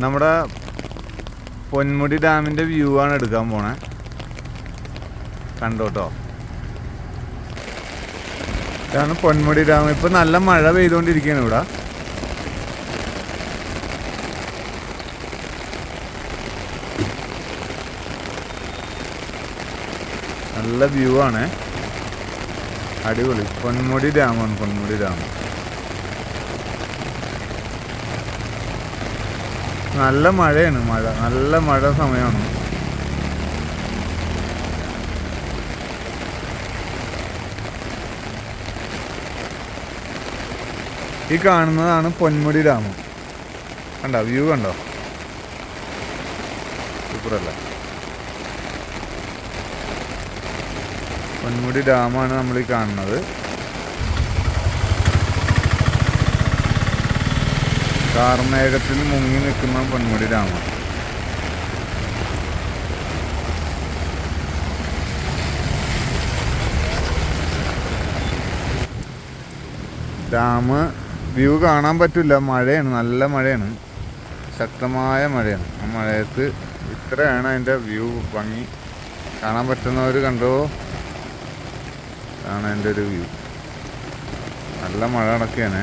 നമ്മുടെ പൊന്മുടി ഡാമിൻ്റെ വ്യൂ ആണ് എടുക്കാൻ പോണേ. കണ്ടോട്ടോ, ഇതാണ് പൊന്മുടി ഡാം. ഇപ്പം നല്ല മഴ പെയ്തുകൊണ്ടിരിക്കുകയാണ് ഇവിടെ. നല്ല വ്യൂ ആണ്, അടിപൊളി. പൊന്മുടി ഡാമാണ്, പൊന്മുടി ഡാം. നല്ല മഴയാണ്, നല്ല മഴ സമയമാണ്. ഈ കാണുന്നതാണ് പൊന്മുടി ഡാം. കണ്ടോ, വ്യൂ കണ്ടോ, സൂപ്പറല്ല. പൊന്മുടി ഡാമാണ് നമ്മൾ ഈ കാണുന്നത്. കാർമേഘത്തിൽ മുങ്ങി നിൽക്കുന്ന പൊന്മുടി ഡാമാണ്. ഡാം വ്യൂ കാണാൻ പറ്റില്ല, മഴയാണ്, നല്ല മഴയാണ്, ശക്തമായ മഴയാണ്. ആ മഴയത്ത് ഇത്രയാണ് അതിൻ്റെ വ്യൂ ഭംഗി. കാണാൻ പറ്റുന്നവർ കണ്ടോ, ആണ് അതിൻ്റെ ഒരു വ്യൂ. നല്ല മഴ നടക്കുകയാണ്.